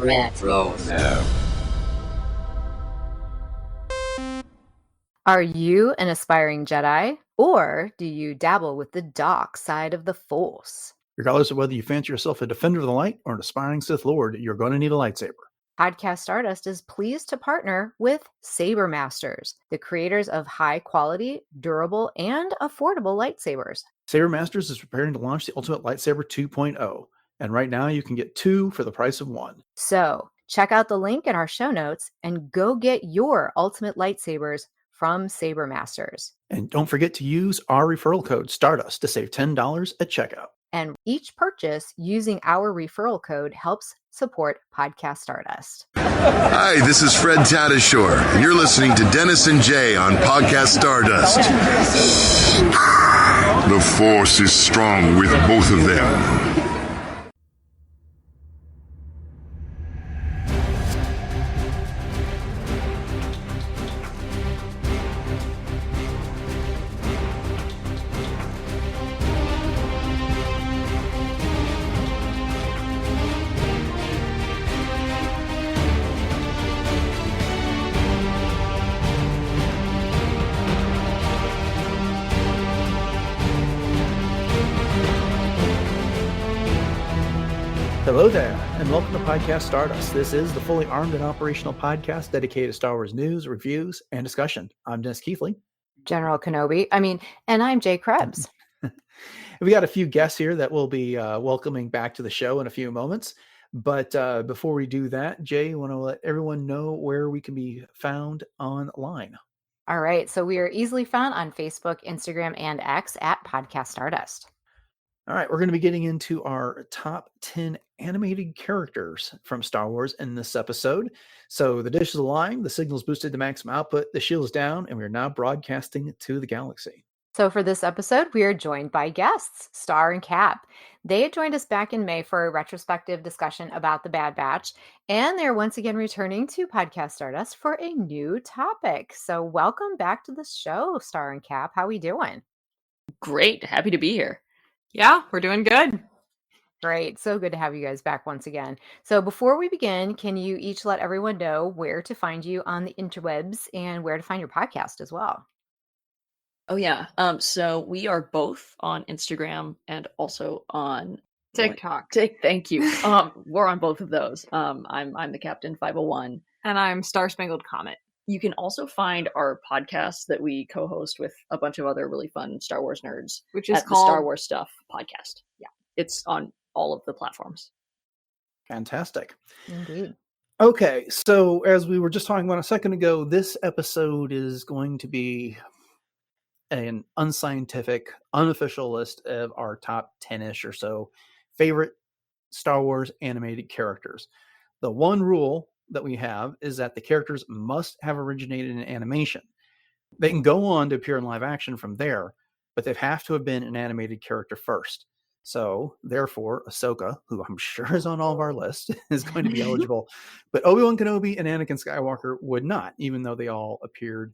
Retro. Are you an aspiring Jedi, or do you dabble with the dark side of the Force? Regardless of whether you fancy yourself a defender of the light or an aspiring Sith Lord, you're going to need a lightsaber. Podcast Stardust is pleased to partner with Saber Masters, the creators of high-quality, durable, and affordable lightsabers. Saber Masters is preparing to launch the Ultimate Lightsaber 2.0, and right now you can get 2 for the price of 1. So, check out the link in our show notes and go get your Ultimate Lightsabers from Saber Masters. And don't forget to use our referral code STARDUST to save $10 at checkout. And each purchase using our referral code helps support Podcast Stardust. Hi, this is Fred Tatasciore, and you're listening to Dennis and Jay on Podcast Stardust. The Force is strong with both of them. Hello there, and welcome to Podcast Stardust. This is the fully armed and operational podcast dedicated to Star Wars news, reviews, and discussion. I'm Dennis Keithley. General Kenobi. And I'm Jay Krebs. We got a few guests here that we'll be welcoming back to the show in a few moments. But before we do that, Jay, you want to let everyone know where we can be found online? All right. So we are easily found on Facebook, Instagram, and X at Podcast Stardust. All right, we're going to be getting into our top 10 animated characters from Star Wars in this episode. So the dish is aligned, the signal's boosted to maximum output, the shield is down, and we are now broadcasting to the galaxy. So for this episode, we are joined by guests, Star and Cap. They had joined us back in May for a retrospective discussion about the Bad Batch, and they're once again returning to Podcast Stardust for a new topic. So welcome back to the show, Star and Cap. How are we doing? Great. Happy to be here. Yeah, we're doing good. Great. So good to have you guys back once again. So before we begin, can you each let everyone know where to find you on the interwebs and where to find your podcast as well? Oh, yeah. So we are both on Instagram and also on TikTok. Thank you. We're on both of those. I'm the Captain 501. And I'm Star Spangled Comet. You can also find our podcast that we co-host with a bunch of other really fun Star Wars nerds, which is at called the Star Wars Stuff Podcast. Yeah, it's on all of the platforms. Fantastic. Indeed. Okay, so as we were just talking about a second ago, this episode is going to be an unscientific, unofficial list of our top 10-ish or so favorite Star Wars animated characters. The one rule that we have is that the characters must have originated in animation. They can go on to appear in live action from there, but they have to have been an animated character first. So, therefore, Ahsoka, who I'm sure is on all of our lists, is going to be eligible. But Obi-Wan Kenobi and Anakin Skywalker would not, even though they all appeared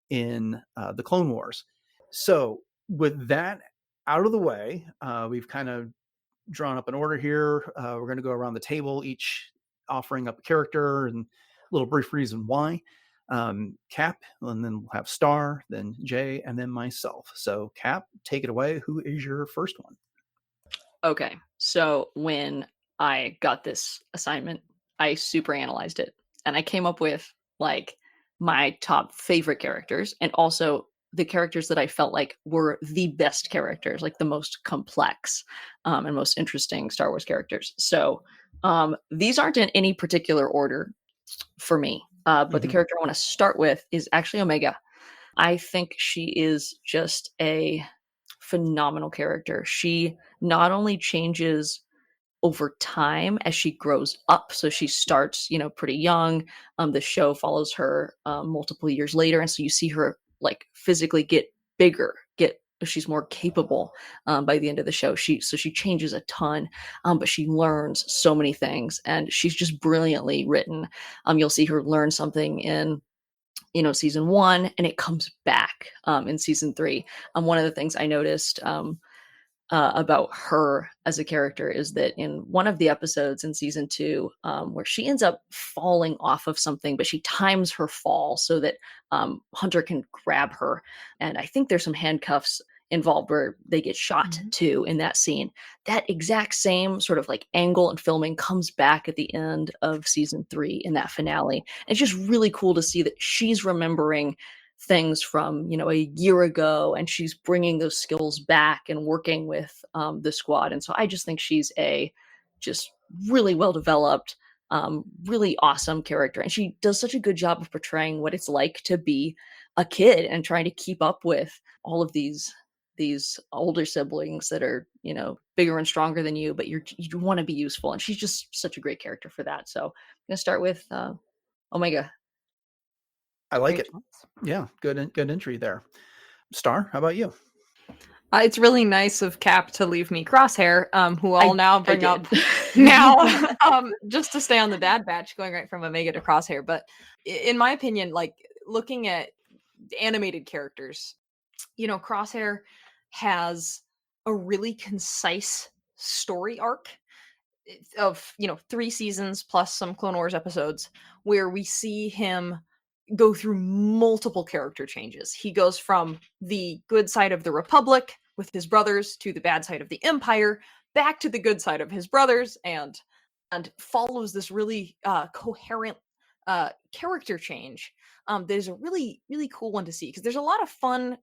in the Clone Wars. So, with that out of the way, we've kind of drawn up an order here. We're going to go around the table, each offering up a character and a little brief reason why. Cap, and then we'll have Star, then Jay, and then myself. So Cap, take it away. Who is your first one? Okay, so when I got this assignment, I super analyzed it, and I came up with like my top favorite characters, and also the characters that I felt like were the best characters, like the most complex and most interesting Star Wars characters. So these aren't in any particular order for me, but the character I want to start with is actually Omega. I think she is just a phenomenal character. She not only changes over time as she grows up, so she starts, pretty young. The show follows her multiple years later, and so you see her like physically get bigger, she's more capable by the end of the show. She changes a ton, but she learns so many things, and she's just brilliantly written. You'll see her learn something in season 1, and it comes back in season 3. One of the things I noticed about her as a character is that in one of the episodes in season 2, where she ends up falling off of something, but she times her fall so that Hunter can grab her. And I think there's some handcuffs involved where they get shot too in that scene. That exact same sort of like angle and filming comes back at the end of season 3 in that finale. And it's just really cool to see that she's remembering things from a year ago, and she's bringing those skills back and working with the squad. And so I just think she's a just really well developed, really awesome character, and she does such a good job of portraying what it's like to be a kid and trying to keep up with all of these older siblings that are bigger and stronger than you, but you want to be useful, and she's just such a great character for that. So I'm gonna start with Omega. I like Great it. choice. Yeah, good entry there. Star, how about you? It's really nice of Cap to leave me Crosshair, who I'll now bring did. up now, just to stay on the Bad Batch, going right from Omega to Crosshair. But in my opinion, like looking at animated characters, Crosshair has a really concise story arc of 3 seasons plus some Clone Wars episodes where we see him go through multiple character changes. He goes from the good side of the Republic with his brothers to the bad side of the Empire, back to the good side of his brothers, and follows this really coherent character change. There's a really, really cool one to see because there's a lot of fun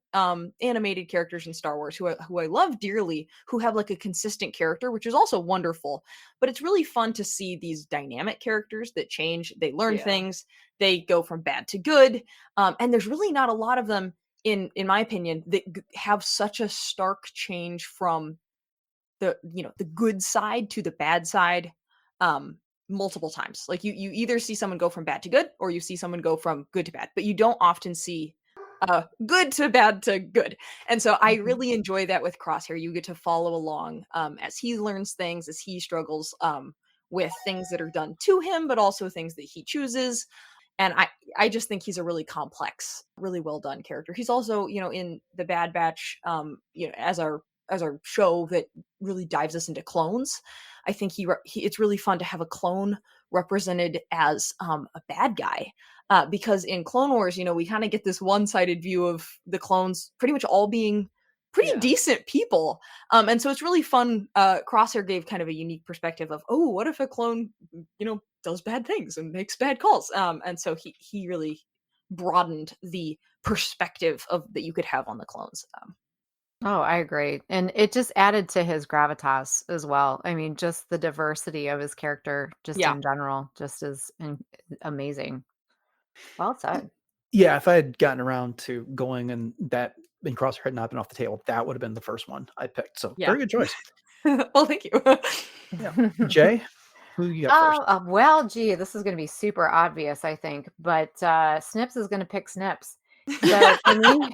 animated characters in Star Wars who I love dearly, who have like a consistent character, which is also wonderful. But it's really fun to see these dynamic characters that change. They learn things. They go from bad to good, and there's really not a lot of them, in my opinion, that have such a stark change from the the good side to the bad side multiple times. Like you either see someone go from bad to good, or you see someone go from good to bad, but you don't often see good to bad to good. And so I really enjoy that with Crosshair. You get to follow along as he learns things, as he struggles with things that are done to him, but also things that he chooses. And I just think he's a really complex, really well done character. He's also, in the Bad Batch, as our show that really dives us into clones. I think it's really fun to have a clone represented as a bad guy, because in Clone Wars, we kind of get this one-sided view of the clones pretty much all being pretty decent people. And so it's really fun. Crosshair gave kind of a unique perspective of, oh, what if a clone, does bad things and makes bad calls? And so he really broadened the perspective that you could have on the clones. Oh, I agree. And it just added to his gravitas as well. I mean, just the diversity of his character, just in general, just is amazing. Well said. Yeah, if I had gotten around to going and Crosshair had not been off the table, that would have been the first one I picked. So very good choice. Well, thank you. Yeah. Jay, who you got first? Well, gee, this is going to be super obvious, I think, but Snips is going to pick Snips. So for me,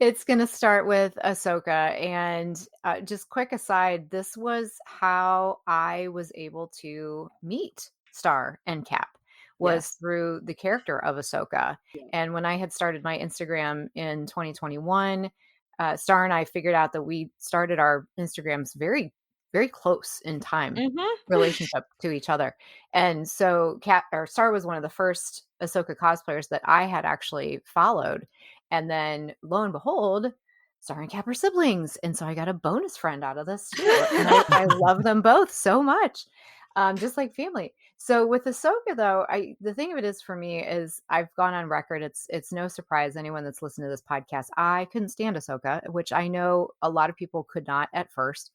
it's going to start with Ahsoka. And just quick aside, this was how I was able to meet Star and Cap, was through the character of Ahsoka. And when I had started my Instagram in 2021, Star and I figured out that we started our Instagrams very, very close in time relationship to each other. And so Star was one of the first Ahsoka cosplayers that I had actually followed. And then lo and behold, Star and Cap are siblings. And so I got a bonus friend out of this too. And I love them both so much. Just like family. So with Ahsoka, though, the thing of it is for me is I've gone on record. It's no surprise anyone that's listened to this podcast. I couldn't stand Ahsoka, which I know a lot of people could not at first.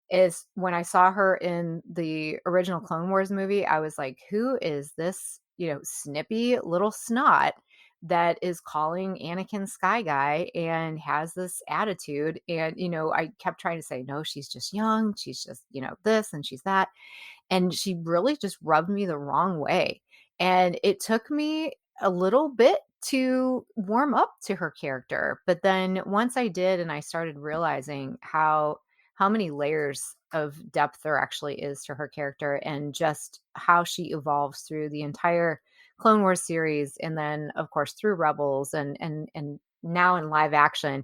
Is when I saw her in the original Clone Wars movie, I was like, who is this, snippy little snot that is calling Anakin Sky Guy and has this attitude? And, I kept trying to say, no, she's just young. She's just, this and she's that. And she really just rubbed me the wrong way. And it took me a little bit to warm up to her character. But then once I did, and I started realizing how many layers of depth there actually is to her character, and just how she evolves through the entire Clone Wars series, and then of course through Rebels and now in live action,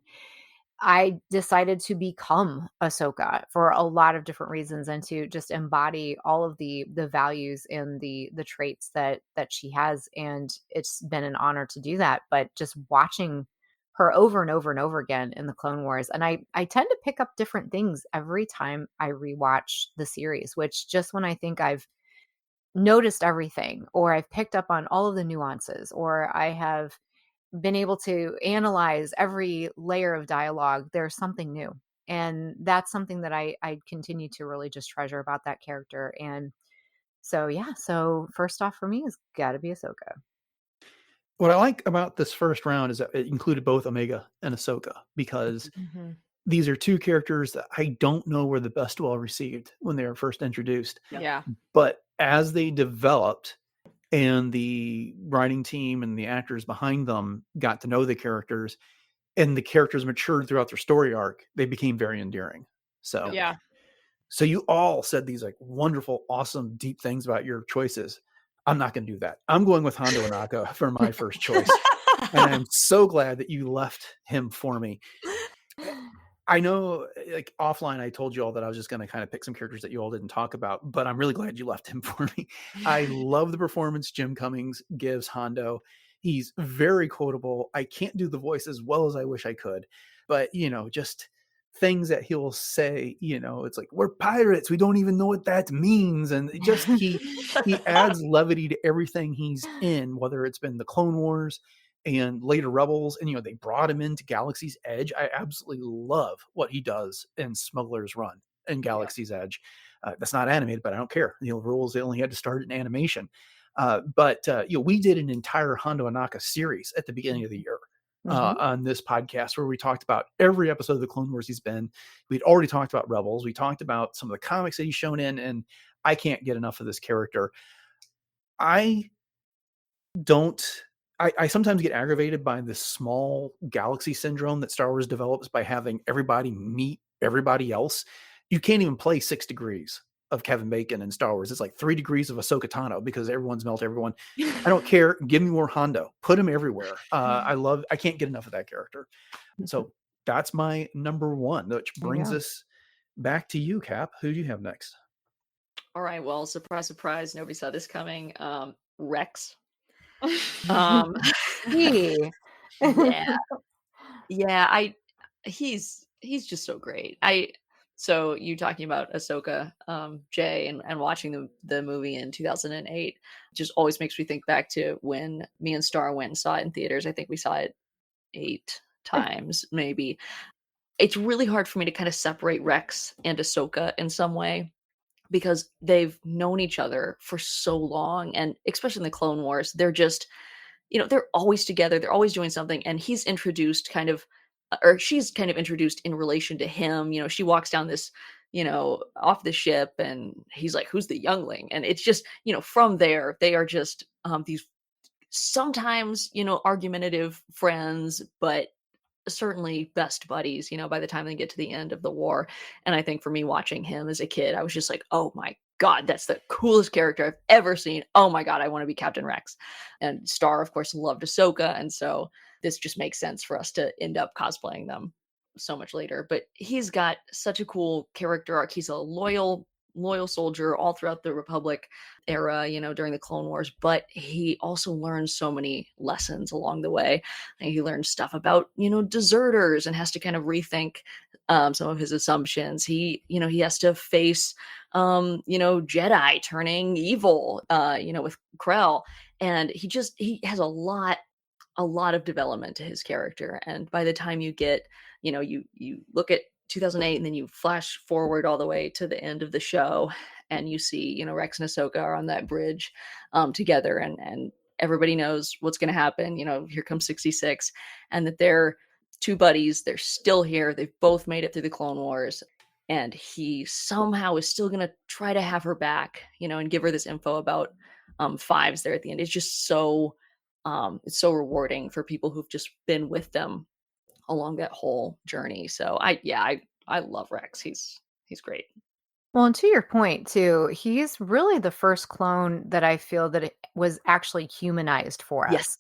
I decided to become Ahsoka for a lot of different reasons and to just embody all of the values and the traits that she has, and it's been an honor to do that. But just watching her over and over and over again in the Clone Wars, and I tend to pick up different things every time I rewatch the series, which just when I think I've noticed everything, or I've picked up on all of the nuances, or I have been able to analyze every layer of dialogue, there's something new. And that's something that I continue to really just treasure about that character. And so, yeah. So first off for me is gotta be Ahsoka. What I like about this first round is that it included both Omega and Ahsoka, because Mm-hmm. these are two characters that I don't know were the best well received when they were first introduced. Yeah. But as they developed and the writing team and the actors behind them got to know the characters, and the characters matured throughout their story arc, they became very endearing. So, Yeah. so you all said these like wonderful, awesome, deep things about your choices. I'm not going to do that. I'm going with Hondo Anaka for my first choice. And I'm so glad that you left him for me. I know, like offline, I told you all that I was just going to kind of pick some characters that you all didn't talk about, but I'm really glad you left him for me. I love the performance Jim Cummings gives Hondo. He's very quotable. I can't do the voice as well as I wish I could, but just things that he'll say, it's like, we're pirates. We don't even know what that means. And he adds levity to everything he's in, whether it's been the Clone Wars and later Rebels, and they brought him into Galaxy's Edge. I absolutely love what he does in Smuggler's Run and Galaxy's Edge. That's not animated, but I don't care. Rules, they only had to start in animation. But we did an entire Hondo Anaka series at the beginning of the year on this podcast, where we talked about every episode of the Clone Wars he's been. We'd already talked about Rebels. We talked about some of the comics that he's shown in, and I can't get enough of this character. I sometimes get aggravated by this small galaxy syndrome that Star Wars develops by having everybody meet everybody else. You can't even play 6 degrees of Kevin Bacon in Star Wars. It's like 3 degrees of Ahsoka Tano, because everyone's melt everyone. I don't care. Give me more Hondo. Put him everywhere. I can't get enough of that character. So that's my number one, which brings us back to you, Cap. Who do you have next? All right. Well, surprise, surprise. Nobody saw this coming. Rex. Hey. Yeah. He's just so great. So you talking about Ahsoka, Jay, and watching the movie in 2008 just always makes me think back to when me and Star went and saw it in theaters. I think we saw it 8 times, maybe. It's really hard for me to kind of separate Rex and Ahsoka in some way, because they've known each other for so long, and especially in the Clone Wars, they're just, they're always together, they're always doing something, and he's introduced kind of, or she's kind of introduced in relation to him. She walks down this, off the ship, and he's like, "Who's the youngling?" And it's just, from there, they are just these sometimes, argumentative friends, but certainly best buddies, by the time they get to the end of the war. And I think for me, watching him as a kid, I was just like, oh my God, that's the coolest character I've ever seen. Oh my God, I want to be Captain Rex. And Star, of course, loved Ahsoka. And so this just makes sense for us to end up cosplaying them so much later. But he's got such a cool character arc. He's a loyal soldier all throughout the Republic era, during the Clone Wars, but he also learns so many lessons along the way. And he learns stuff about, deserters, and has to kind of rethink some of his assumptions. He has to face, Jedi turning evil, with Krell. And he has a lot of development to his character. And by the time you get, you look at 2008, and then you flash forward all the way to the end of the show, and you see, Rex and Ahsoka are on that bridge together, and everybody knows what's going to happen. Here comes 66, and that they're two buddies. They're still here. They've both made it through the Clone Wars, and he somehow is still going to try to have her back, and give her this info about Fives there at the end. It's just so it's so rewarding for people who've just been with them along that whole journey. So I love Rex. He's great. Well, and to your point too, he's really the first clone that I feel that it was actually humanized for us. Yes.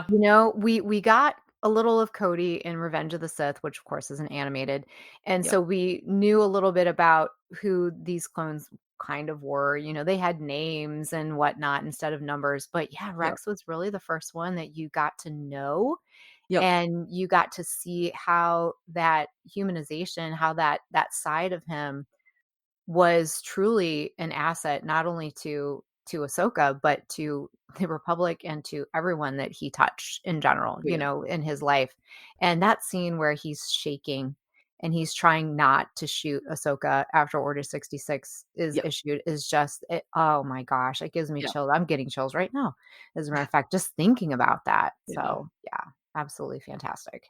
Yeah. We got a little of Cody in Revenge of the Sith, which of course isn't animated. And Yep. so we knew a little bit about who these clones kind of were. They had names and whatnot instead of numbers. But yeah, Yep. Rex was really the first one that you got to know, Yep. and you got to see how that humanization, how that side of him was truly an asset, not only to Ahsoka, but to the Republic and to everyone that he touched in general, Yeah. in his life. And that scene where he's shaking and he's trying not to shoot Ahsoka after Order 66 is Yep. issued is just it, oh my gosh, it gives me Yeah. chills. I'm getting chills right now, as a matter of fact, just thinking about that. Yeah. So yeah, absolutely fantastic.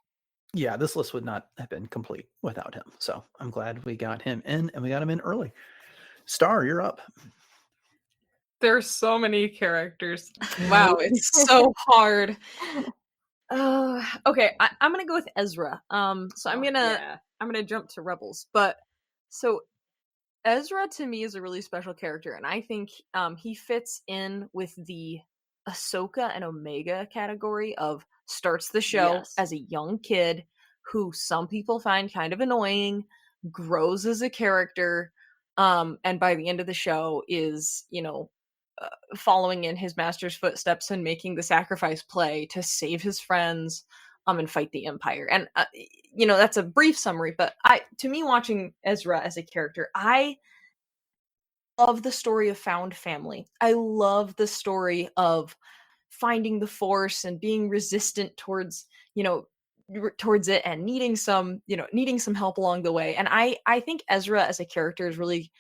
Yeah, this list would not have been complete without him. So I'm glad we got him in, and we got him in early. Star, you're up. There's so many characters. Wow, it's so hard. Okay, I'm gonna go with Ezra. So I'm gonna jump to Rebels, but so Ezra to me is a really special character, and I think he fits in with the Ahsoka and Omega category of starts the show Yes. as a young kid who some people find kind of annoying, grows as a character, and by the end of the show is, following in his master's footsteps and making the sacrifice play to save his friends, and fight the Empire. And that's a brief summary, but to me, watching Ezra as a character, I love the story of found family. I love the story of finding the Force and being resistant towards, towards it, and needing some help along the way. And I think Ezra as a character is really,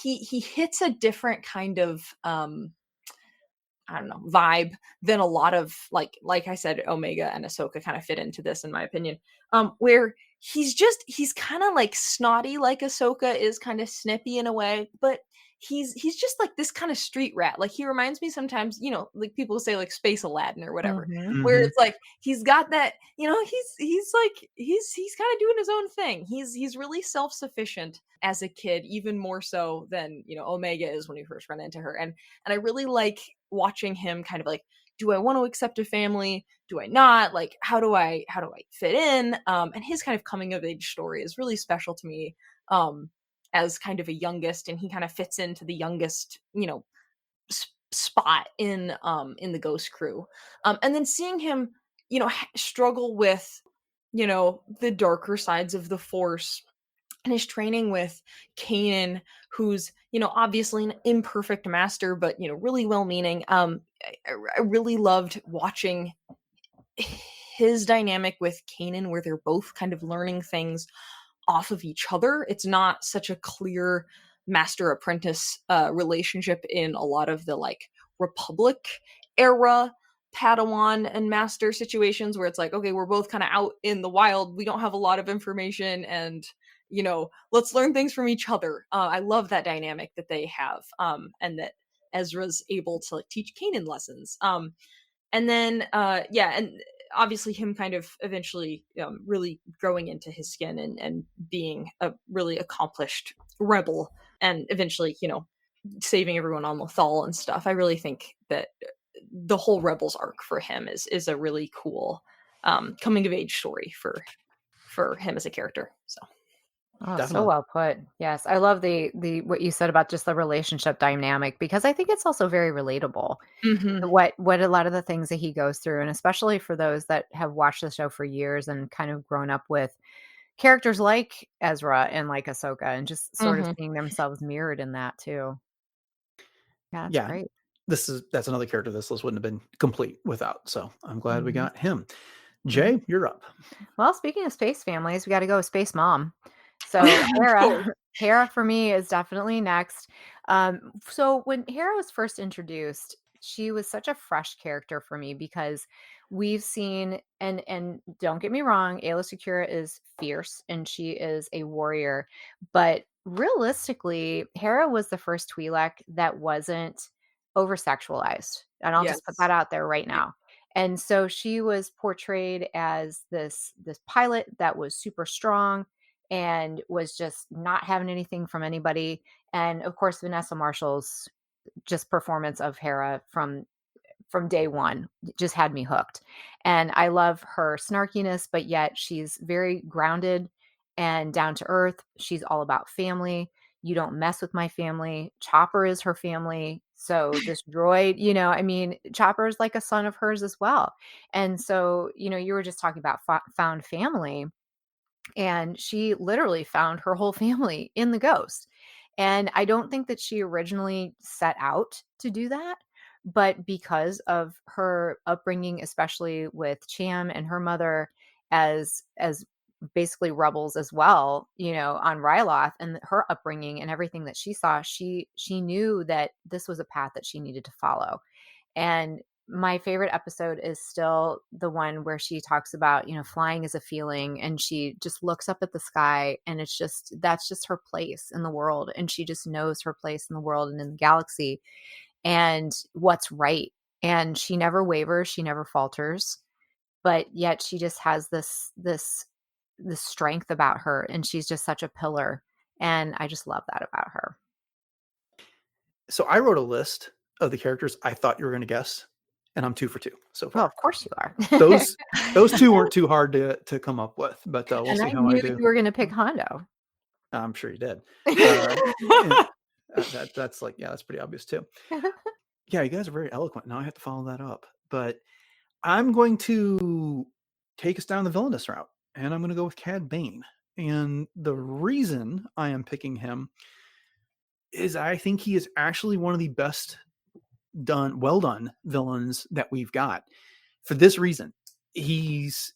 he hits a different kind of, I don't know, vibe than a lot of, like I said, Omega and Ahsoka kind of fit into this, in my opinion. Where he's kind of like snotty, like Ahsoka is kind of snippy in a way, but he's just like this kind of street rat. Like, he reminds me sometimes, like people say like Space Aladdin or whatever, Mhm. where Mhm. it's like he's got that, he's kind of doing his own thing. He's really self-sufficient as a kid, even more so than, Omega is when we first run into her. And I really like watching him kind of like, do I want to accept a family? Do I not? Like, how do I fit in? And his kind of coming of age story is really special to me, as kind of a youngest, and he kind of fits into the youngest, spot in the Ghost Crew. And then seeing him, struggle with, the darker sides of the Force, and his training with Kanan, who's, obviously an imperfect master, but, really well-meaning. I really loved watching his dynamic with Kanan, where they're both kind of learning things off of each other. It's not such a clear master apprentice relationship in a lot of the like Republic era Padawan and master situations, where it's like, okay, we're both kind of out in the wild, we don't have a lot of information, and let's learn things from each other. I love that dynamic that they have, and that Ezra's able to like teach Kanan lessons. And then and obviously him kind of eventually really growing into his skin, and being a really accomplished rebel, and eventually saving everyone on Lothal and stuff. I really think that the whole Rebels arc for him is a really cool coming of age story for him as a character. So Oh, so Definitely. well put. Yes, I love the what you said about just the relationship dynamic, because I think it's also very relatable. Mhm. What a lot of the things that he goes through, and especially for those that have watched the show for years and kind of grown up with characters like Ezra and like Ahsoka, and just sort of Mhm. seeing themselves mirrored in that too. Yeah, that's Yeah, great. that's another character this list wouldn't have been complete without. So I'm glad we Mhm. got him. Mhm. Jay, you're up. Well, speaking of space families, we got to go with Space Mom. Oh So yeah, of Hera, course. Hera for me is definitely next. So when Hera was first introduced, she was such a fresh character for me, because we've seen, and don't get me wrong, Ayla Secura is fierce and she is a warrior, but realistically, Hera was the first Twi'lek that wasn't over sexualized, and I'll just put Yes. that out there right now. And so she was portrayed as this pilot that was super strong and was just not having anything from anybody. And of course, Vanessa Marshall's just performance of Hera from day one. It just had me hooked. And I love her snarkiness, but yet she's very grounded and down to earth. She's all about family. You don't mess with my family. Chopper is her family. So this droid, I mean, Chopper is like a son of hers as well. And so, you were just talking about found family, and she literally found her whole family in the ghost. And I don't think that she originally set out to do that, but because of her upbringing, especially with Cham and her mother as basically rebels as well, on Ryloth, and her upbringing and everything that she saw, she knew that this was a path that she needed to follow. And my favorite episode is still the one where she talks about, flying is a feeling, and she just looks up at the sky, and that's just her place in the world. And she just knows her place in the world and in the galaxy and what's right. And she never wavers, she never falters, but yet she just has this strength about her, and she's just such a pillar. And I just love that about her. So I wrote a list of the characters I thought you were going to guess, and I'm 2 for 2 so far. Well, of course you are. those two weren't too hard to come up with, but we'll and see I how knew I do. you were going to pick Hondo. I'm sure you did. That's like, yeah, that's pretty obvious too. Yeah, you guys are very eloquent. Now I have to follow that up, but I'm going to take us down the villainous route, and I'm going to go with Cad Bane. And the reason I am picking him is I think he is actually one of the best well done villains that we've got. For this reason, he's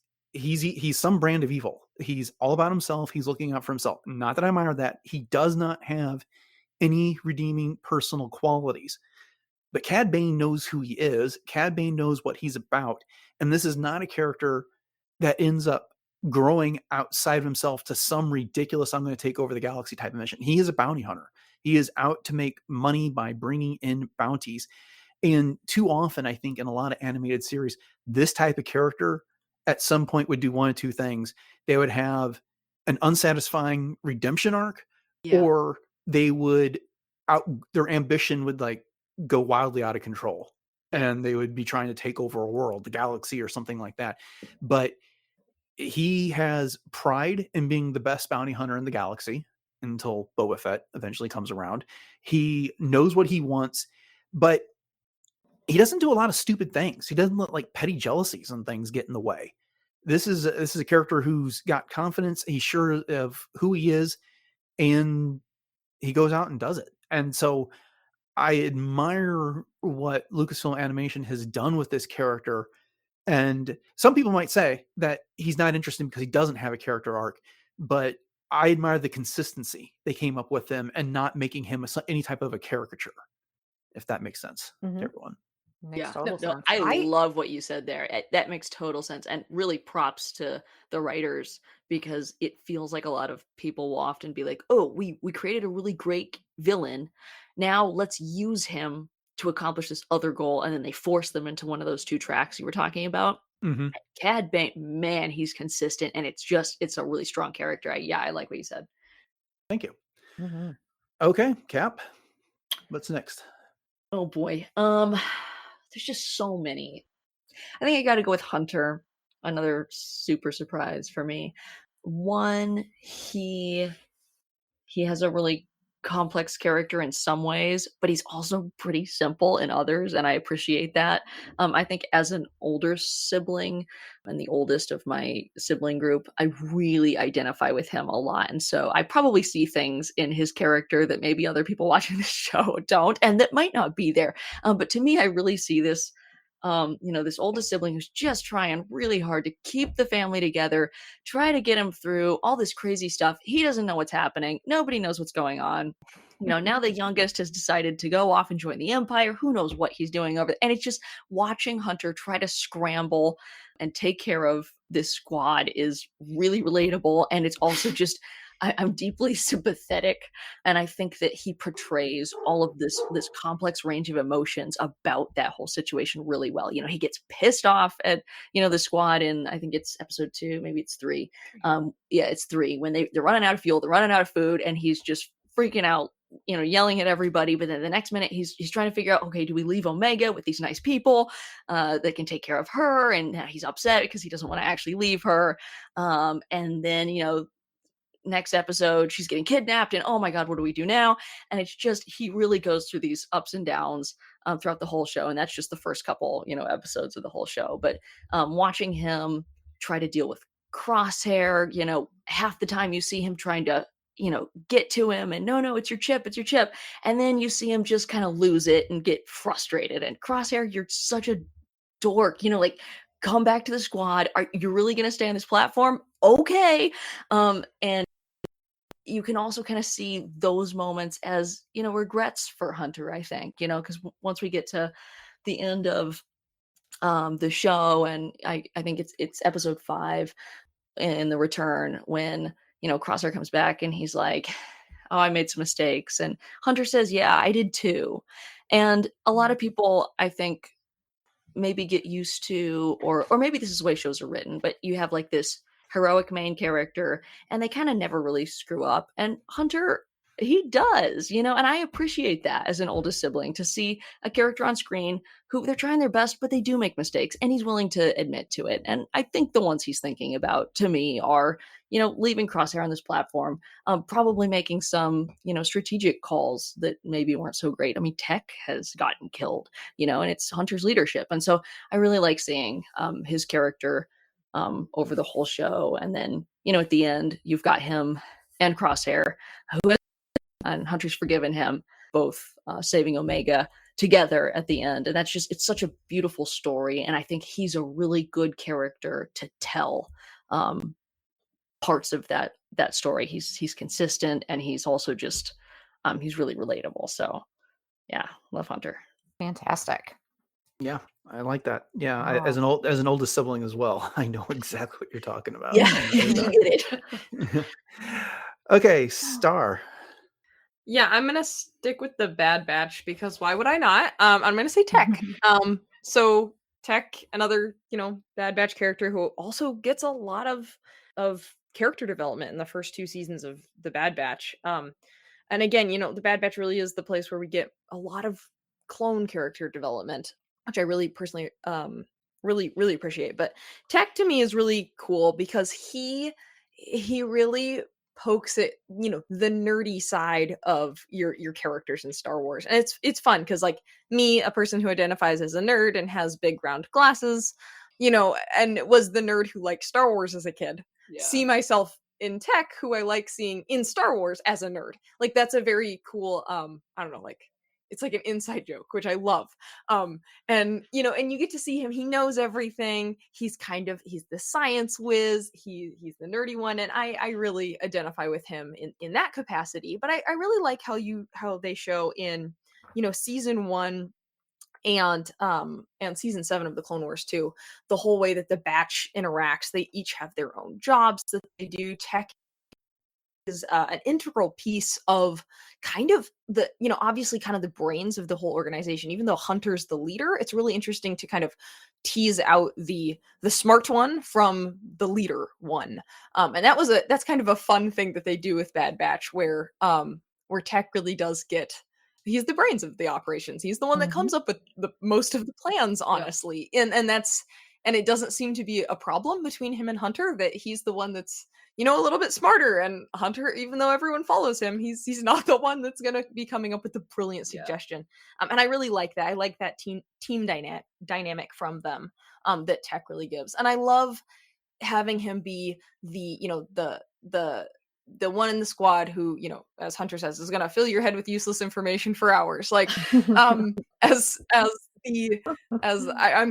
some brand of evil. He's all about himself. He's looking out for himself. Not that I admire that. He does not have any redeeming personal qualities. But Cad Bane knows who he is. Cad Bane knows what he's about. And this is not a character that ends up growing outside of himself to some ridiculous, I'm going to take over the galaxy type of mission. He is a bounty hunter. He is out to make money by bringing in bounties. And too often, I think in a lot of animated series, this type of character at some point would do one of two things. They would have an unsatisfying redemption arc, or they would their ambition would like go wildly out of control, and they would be trying to take over a world, the galaxy, or something like that. But he has pride in being the best bounty hunter in the galaxy until Boba Fett eventually comes around. He knows what he wants, but he doesn't do a lot of stupid things. He doesn't let like petty jealousies and things get in the way. This is a character who's got confidence. He's sure of who he is, and he goes out and does it. And so I admire what Lucasfilm Animation has done with this character. And some people might say that he's not interesting because he doesn't have a character arc, but I admire the consistency they came up with him and not making him any type of a caricature, if that makes sense to everyone. Makes total sense. I love what you said there. That makes total sense, and really props to the writers, because it feels like a lot of people will often be like, oh, we created a really great villain, now let's use him to accomplish this other goal, and then they force them into one of those two tracks you were talking about. Cad Bane, man, he's consistent, and it's a really strong character. I like what you said. Thank you. Okay, Cap, what's next? Oh boy, there's just so many. I think I got to go with Hunter. Another super surprise for me. One, he has a really complex character in some ways, but he's also pretty simple in others, and I appreciate that. I think as an older sibling and the oldest of my sibling group, I really identify with him a lot, and so I probably see things in his character that maybe other people watching this show don't, and that might not be there. But to me, I really see this this oldest sibling who's just trying really hard to keep the family together, try to get him through all this crazy stuff. He doesn't know what's happening. Nobody knows what's going on. Now the youngest has decided to go off and join the Empire. Who knows what he's doing over there? And it's just watching Hunter try to scramble and take care of this squad is really relatable. And it's also just, I'm deeply sympathetic, and I think that he portrays all of this complex range of emotions about that whole situation really well. He gets pissed off at the squad in, I think it's episode 2, maybe it's 3. It's 3, when they're running out of fuel, they're running out of food, and he's just freaking out yelling at everybody, but then the next minute he's trying to figure out, okay, do we leave Omega with these nice people that can take care of her? And he's upset because he doesn't want to actually leave her. And then, next episode she's getting kidnapped, and oh my god, what do we do now? And it's just, he really goes through these ups and downs throughout the whole show, and that's just the first couple episodes of the whole show. But watching him try to deal with Crosshair, half the time you see him trying to get to him, and no, it's your chip, and then you see him just kind of lose it and get frustrated. And Crosshair, you're such a dork, like, come back to the squad. Are you really going to stay on this platform? Okay. And you can also kind of see those moments as, regrets for Hunter, I think, because once we get to the end of the show, and I think it's episode 5 in the return, when, Crosshair comes back and he's like, oh, I made some mistakes. And Hunter says, yeah, I did too. And a lot of people, I think, maybe get used to, or maybe this is the way shows are written, but you have like this heroic main character and they kind of never really screw up. And Hunter, he does, and I appreciate that as an oldest sibling, to see a character on screen who they're trying their best, but they do make mistakes, and he's willing to admit to it. And I think the ones he's thinking about, to me, are, leaving Crosshair on this platform, probably making some, strategic calls that maybe weren't so great. I mean, Tech has gotten killed, and it's Hunter's leadership. And so I really like seeing his character over the whole show. And then, at the end, you've got him and Crosshair, who has, and Hunter's forgiven him, both saving Omega together at the end. And that's just, it's such a beautiful story. And I think he's a really good character to tell parts of that story. He's consistent, and he's also just, he's really relatable. So yeah, love Hunter. Fantastic. Yeah, I like that. Yeah, Wow. as an oldest sibling as well, I know exactly what you're talking about. Yeah, you get it. Okay, Star. Yeah, I'm gonna stick with the Bad Batch because why would I not? I'm gonna say Tech. So Tech, another Bad Batch character who also gets a lot of character development in the first 2 seasons of the Bad Batch. And again, the Bad Batch really is the place where we get a lot of clone character development, which I really personally really appreciate. But Tech, to me, is really cool because he really pokes at the nerdy side of your characters in Star Wars, and it's fun because, like, me, a person who identifies as a nerd and has big round glasses, and was the nerd who liked Star Wars as a kid, see myself in Tech, who I like seeing in Star Wars as a nerd. Like, that's a very cool I don't know, like, it's like an inside joke, which I love. And you get to see him. He knows everything. He's the science whiz. He's the nerdy one. And I really identify with him in that capacity. But I really like how they show in, season 1 and season 7 of the Clone Wars too, the whole way that the batch interacts. They each have their own jobs that they do. Tech is an integral piece of kind of the, obviously kind of the brains of the whole organization. Even though Hunter's the leader, it's really interesting to kind of tease out the smart one from the leader one. And that's kind of a fun thing that they do with Bad Batch, where Tech really does he's the brains of the operations. He's the one that comes up with the most of the plans, honestly. Yeah. And it doesn't seem to be a problem between him and Hunter that he's the one that's, a little bit smarter. And Hunter, even though everyone follows him, he's not the one that's going to be coming up with the brilliant suggestion. Yeah. And I really like that. I like that team dynamic from them that Tech really gives. And I love having him be the one in the squad who, as Hunter says, is going to fill your head with useless information for hours. Like, I'm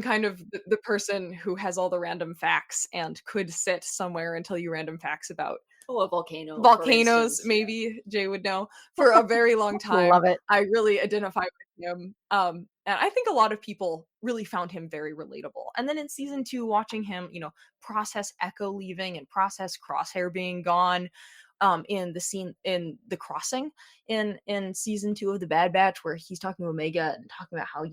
kind of the person who has all the random facts and could sit somewhere and tell you random facts about a volcano. Volcanoes, maybe Jay would know, for a very long time. Love it. I really identify with him. And I think a lot of people really found him very relatable. And then in season 2, watching him, process Echo leaving and process Crosshair being gone, in the scene in the crossing in season 2 of the Bad Batch, where he's talking to Omega and talking about how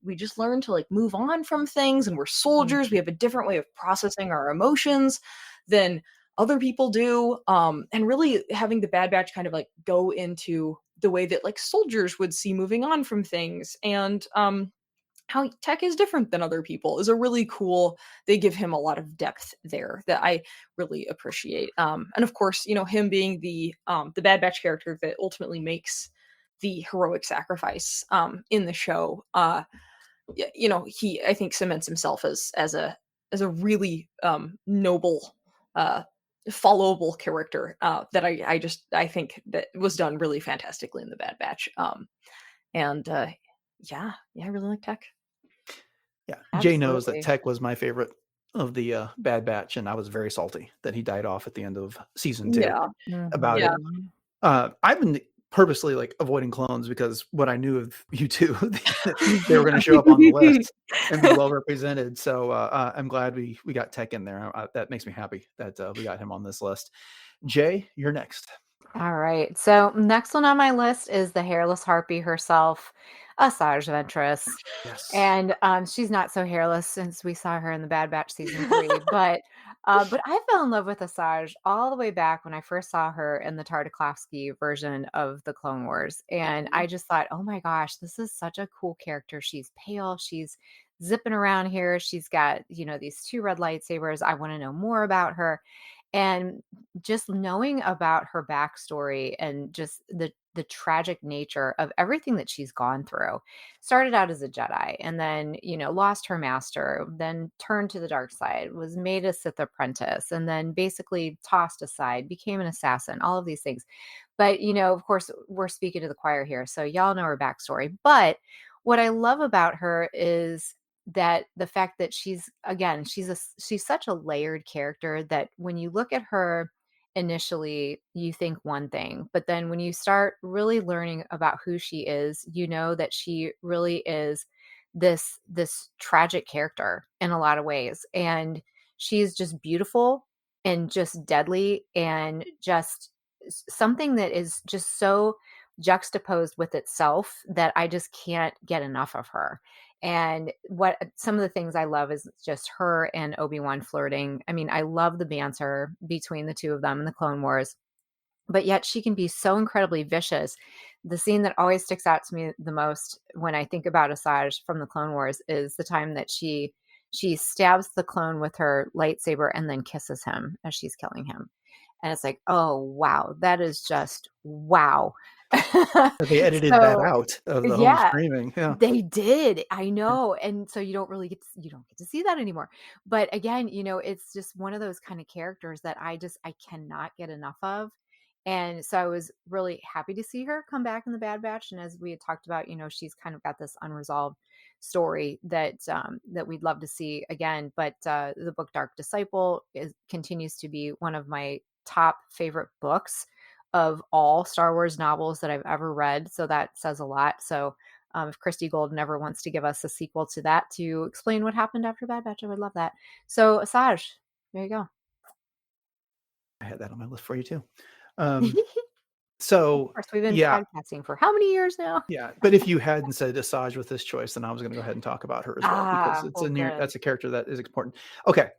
we just learn to, like, move on from things, and we're soldiers. We have a different way of processing our emotions than other people do, and really having the Bad Batch kind of like go into the way that like soldiers would see moving on from things, and how Tech is different than other people is a really cool. They give him a lot of depth there that I really appreciate. And of course, him being the Bad Batch character that ultimately makes the heroic sacrifice in the show. He, I think, cements himself as a really noble, followable character that I think that was done really fantastically in the Bad Batch. And yeah, I really like Tech. Yeah, Jay knows Absolutely. that Tech was my favorite of the Bad Batch, and I was very salty that he died off at the end of season 2 about it. Mhm. I've been purposely like avoiding clones because what I knew of you two, they were going to show up on the list and be well represented. So I'm glad we got Tech in there. That makes me happy that we got him on this list. Jay, you're next. All right. So next one on my list is the hairless harpy herself, Asajj Ventress. Yes. And she's not so hairless since we saw her in the Bad Batch season 3. But I fell in love with Asajj all the way back when I first saw her in the Tartakovsky version of the Clone Wars. And I just thought, oh my gosh, this is such a cool character. She's pale. She's zipping around here. She's got, these 2 red lightsabers. I want to know more about her. And just knowing about her backstory and just the tragic nature of everything that she's gone through. Started out as a Jedi and then, lost her master, then turned to the dark side, was made a Sith apprentice, and then basically tossed aside, became an assassin, all of these things. But, of course, we're speaking to the choir here. So y'all know her backstory. But what I love about her is that the fact that she's such a layered character that when you look at her initially you think one thing, but then when you start really learning about who she is, you know that she really is this tragic character in a lot of ways, and she's just beautiful and just deadly and just something that is just so juxtaposed with itself that I just can't get enough of her. And what some of the things I love is just her and Obi-Wan flirting. I mean, I love the banter between the two of them in the Clone Wars, but yet she can be so incredibly vicious. The scene that always sticks out to me the most when I think about Asajj from the Clone Wars is the time that she stabs the clone with her lightsaber and then kisses him as she's killing him. And it's like, oh wow, that is just wow. They edited that So out of the home yeah, streaming. Yeah. they did. I know. And so you don't get to see that anymore. But again, it's just one of those kind of characters that I cannot get enough of. And so I was really happy to see her come back in the Bad Batch. And as we had talked about, she's kind of got this unresolved story that we'd love to see again. But the book Dark Disciple continues to be one of my top favorite books of all Star Wars novels that I've ever read. So that says a lot. So if Christy Gold never wants to give us a sequel to that to explain what happened after Bad Batch, I would love that. So Asajj, there you go. I had that on my list for you too. Of So course, we've been yeah, podcasting for how many years now? yeah. But if you hadn't said Asajj with this choice, then I was going to go ahead and talk about her as well because it's Well, good. that's a character that is important. Okay,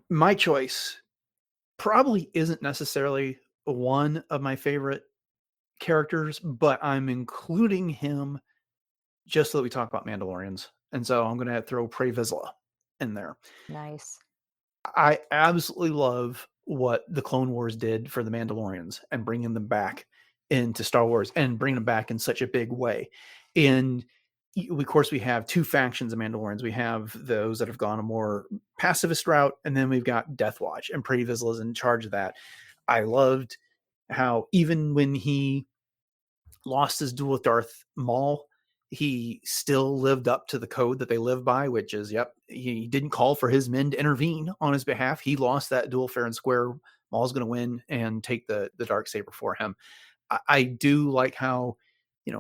my choice probably isn't necessarily one of my favorite characters, but I'm including him just so that we talk about Mandalorians. And so I'm going to throw Pre Vizsla in there. Nice. I absolutely love what the Clone Wars did for the Mandalorians and bringing them back into Star Wars and bringing them back in such a big way. And of course, we have 2 factions of Mandalorians. We have those that have gone a more pacifist route, and then we've got Death Watch, and Pre Vizsla is in charge of that. I loved how even when he lost his duel with Darth Maul, he still lived up to the code that they live by, which is, he didn't call for his men to intervene on his behalf. He lost that duel fair and square. Maul's going to win and take the Darksaber for him. I do like how,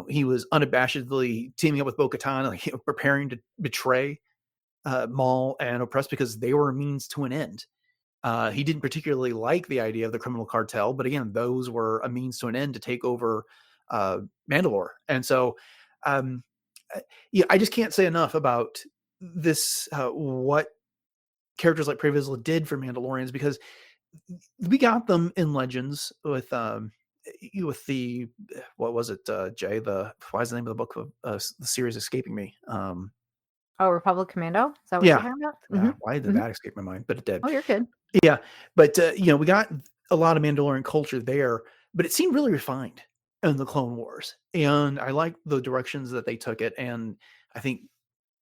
he was unabashedly teaming up with Bo-Katan, like, preparing to betray Maul and Oppress because they were a means to an end. He didn't particularly like the idea of the criminal cartel, but again, those were a means to an end to take over Mandalore. And so, I just can't say enough about this, what characters like Pre Vizsla did for Mandalorians, because we got them in Legends with with the, what was it, Jay? Why is the name of the book of the series escaping me? Oh, Republic Commando? Is that what you're Yeah. talking about? Why did that escape my mind? But it did. Oh, you're good. Yeah. But, we got a lot of Mandalorian culture there, but it seemed really refined in the Clone Wars. And I like the directions that they took it. And I think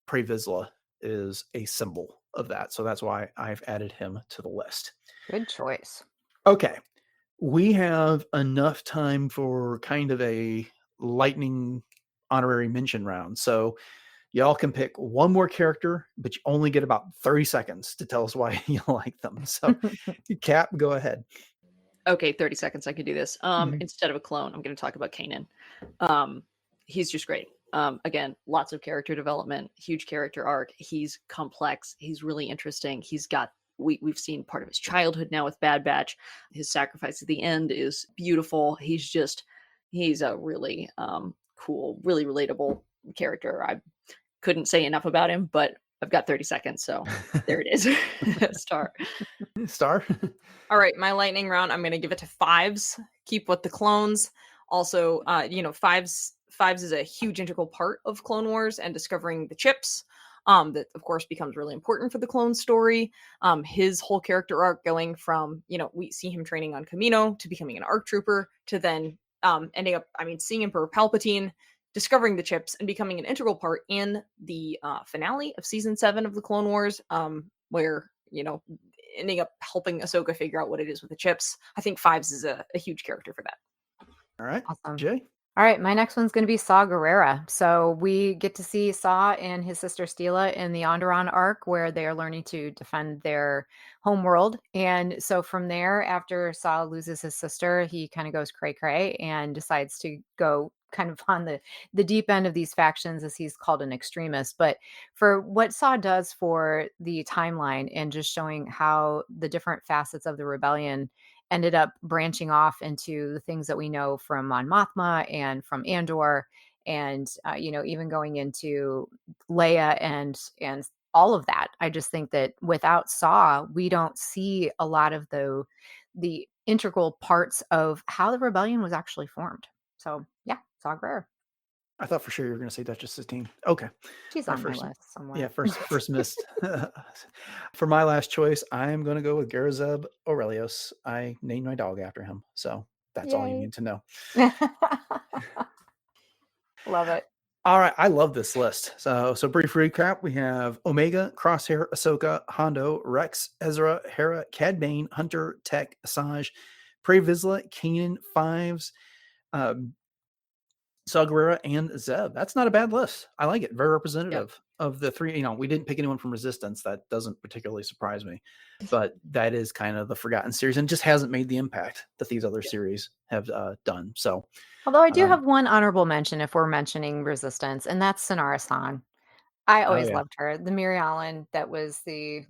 Pre Vizsla is a symbol of that. So that's why I've added him to the list. Good choice. Okay. We have enough time for kind of a lightning honorary mention round. So y'all can pick one more character, but you only get about 30 seconds to tell us why you like them. So, Cap, go ahead. Okay, 30 seconds. I could do this. Mhm. Instead of a clone, I'm going to talk about Kanan. He's just great. Again, lots of character development, huge character arc. He's complex. He's really interesting. He's got we've seen part of his childhood now with Bad Batch. His sacrifice at the end is beautiful. He's a really cool, really relatable character. I couldn't say enough about him, but I've got 30 seconds, so there it is. Star. All right, my lightning round, I'm going to give it to fives. Keep with the clones. Also, fives is a huge integral part of Clone Wars and discovering the chips. That of course becomes really important for the clone story. His whole character arc going from, we see him training on Kamino to becoming an ARC trooper to then ending up, seeing Emperor Palpatine, discovering the chips, and becoming an integral part in the finale of season 7 of the Clone Wars, where, ending up helping Ahsoka figure out what it is with the chips. I think Fives is a huge character for that. All right. Awesome. Jay? All right, my next one's going to be Saw Gerrera. So we get to see Saw and his sister Steela in the Onderon arc, where they are learning to defend their home world. And so from there, after Saw loses his sister, he kind of goes cray-cray and decides to go kind of on the deep end of these factions, as he's called an extremist. But for what Saw does for the timeline and just showing how the different facets of the rebellion ended up branching off into the things that we know from Mon Mothma and from Andor, and even going into Leia and all of that. I just think that without Saw, we don't see a lot of the integral parts of how the rebellion was actually formed. So yeah, Saw Gerrera. I thought for sure you were going to say Duchess Satine. Okay. She's on my list somewhere. Yeah, first missed. For my last choice, I'm going to go with Garazeb Aurelius. I named my dog after him. So that's all you Yay. need to know. Love it. All right. I love this list. So brief recap. We have Omega, Crosshair, Ahsoka, Hondo, Rex, Ezra, Hera, Cad Bane, Hunter, Tech, Asajj, Pre Vizsla, Kanan, Fives, Saw Gerrera, and Zeb. That's not a bad list. I like it. Very representative of the three. We didn't pick anyone from Resistance. That doesn't particularly surprise me. But that is kind of the forgotten series and just hasn't made the impact that these other series have done. So, although I do have one honorable mention if we're mentioning Resistance, and that's Sonara San. I always loved her. The Mary Allen that was the,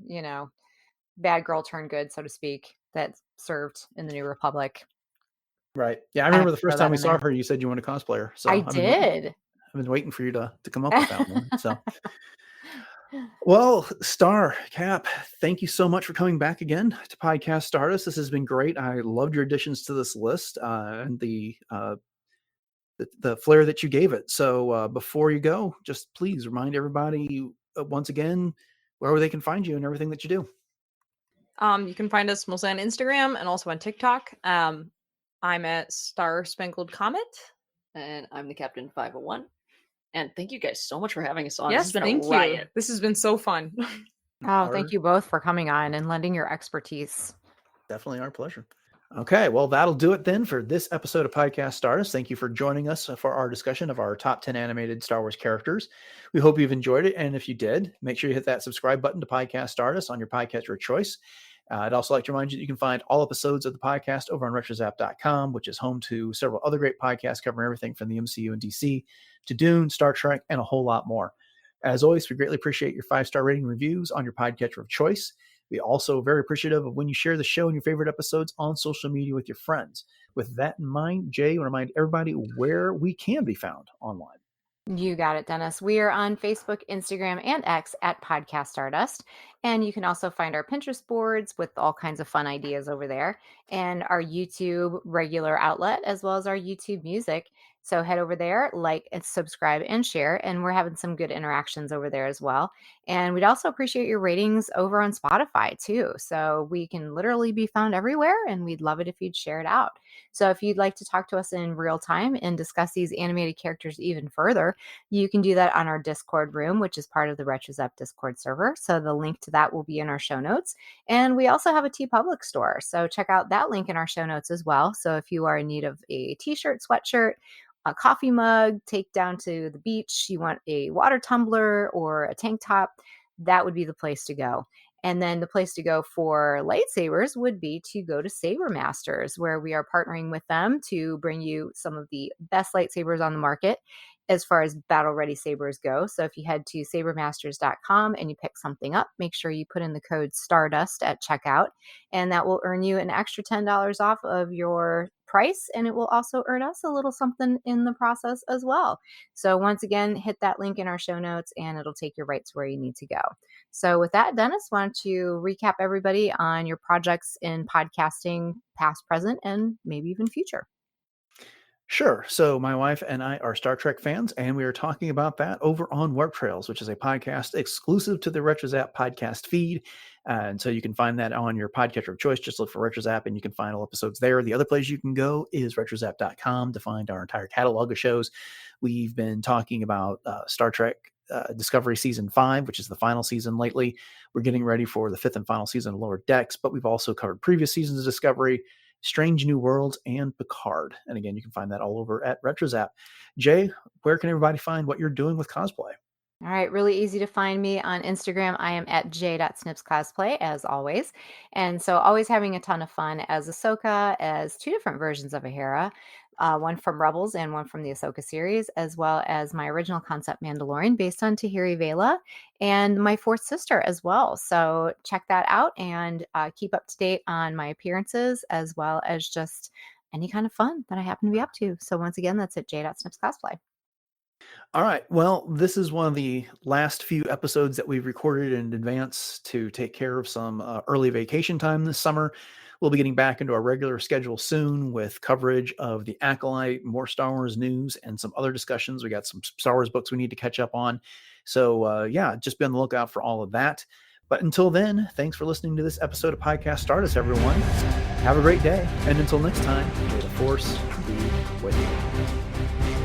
bad girl turned good, so to speak, that served in the New Republic. Right. Yeah, I remember the first time we saw her, you said you wanted to cosplay her. So I did. I've been waiting for you to come up with that one. So, well, Star, Cap, thank you so much for coming back again to Podcast Stardust. This has been great. I loved your additions to this list and the flair that you gave it. So before you go, just please remind everybody once again where they can find you and everything that you do. You can find us mostly on Instagram and also on TikTok. I'm at Star Spangled Comet. And I'm the Captain 501. And thank you guys so much for having us on. Yes, this has been a riot. This has been so fun. Oh, thank you both for coming on and lending your expertise. Definitely our pleasure. Okay, well, that'll do it then for this episode of Podcast Stardust. Thank you for joining us for our discussion of our top 10 animated Star Wars characters. We hope you've enjoyed it. And if you did, make sure you hit that subscribe button to Podcast Stardust on your podcatcher of choice. I'd also like to remind you that you can find all episodes of the podcast over on retrozap.com, which is home to several other great podcasts covering everything from the MCU and DC to Dune, Star Trek, and a whole lot more. As always, we greatly appreciate your 5-star rating reviews on your podcatcher of choice. We also very appreciative of when you share the show and your favorite episodes on social media with your friends. With that in mind, Jay, I want to remind everybody where we can be found online. You got it, Dennis. We are on Facebook, Instagram, and X at Podcast Stardust. And you can also find our Pinterest boards with all kinds of fun ideas over there, and our YouTube regular outlet, as well as our YouTube music. So head over there, like and subscribe and share. And we're having some good interactions over there as well. And we'd also appreciate your ratings over on Spotify too. So we can literally be found everywhere, and we'd love it if you'd share it out. So if you'd like to talk to us in real time and discuss these animated characters even further, you can do that on our Discord room, which is part of the RetroZap Discord server. So the link to that will be in our show notes. And we also have a TeePublic store. So check out that link in our show notes as well. So if you are in need of a t-shirt, sweatshirt, a coffee mug, take down to the beach, you want a water tumbler or a tank top, that would be the place to go. And then the place to go for lightsabers would be to go to Saber Masters, where we are partnering with them to bring you some of the best lightsabers on the market as far as battle ready sabers go. So if you head to sabermasters.com and you pick something up, make sure you put in the code Stardust at checkout, and that will earn you an extra $10 off of your price, and it will also earn us a little something in the process as well. So once again, hit that link in our show notes and it'll take you right to where you need to go. So with that, Dennis, why don't you recap everybody on your projects in podcasting, past, present, and maybe even future? Sure. So my wife and I are Star Trek fans, and we are talking about that over on Warp Trails, which is a podcast exclusive to the RetroZap podcast feed. And so you can find that on your podcatcher of choice. Just look for RetroZap and you can find all episodes there. The other place you can go is retrozap.com to find our entire catalog of shows. We've been talking about Star Trek Discovery Season 5, which is the final season lately. We're getting ready for the 5th and final season of Lower Decks, but we've also covered previous seasons of Discovery, Strange New Worlds, and Picard. And again, you can find that all over at RetroZap. Jay, where can everybody find what you're doing with cosplay? All right, really easy to find me on Instagram. I am at j.snipscosplay, as always. And so always having a ton of fun as Ahsoka, as two different versions of Ahara, one from Rebels and one from the Ahsoka series, as well as my original concept Mandalorian based on Tahiri Vela and my fourth sister as well. So check that out and keep up to date on my appearances, as well as just any kind of fun that I happen to be up to. So once again, that's at j.snipscosplay. All right. Well, this is one of the last few episodes that we've recorded in advance to take care of some early vacation time this summer. We'll be getting back into our regular schedule soon with coverage of The Acolyte, more Star Wars news, and some other discussions. We got some Star Wars books we need to catch up on. So, just be on the lookout for all of that. But until then, thanks for listening to this episode of Podcast Stardust, everyone. Have a great day. And until next time, may the Force be with you.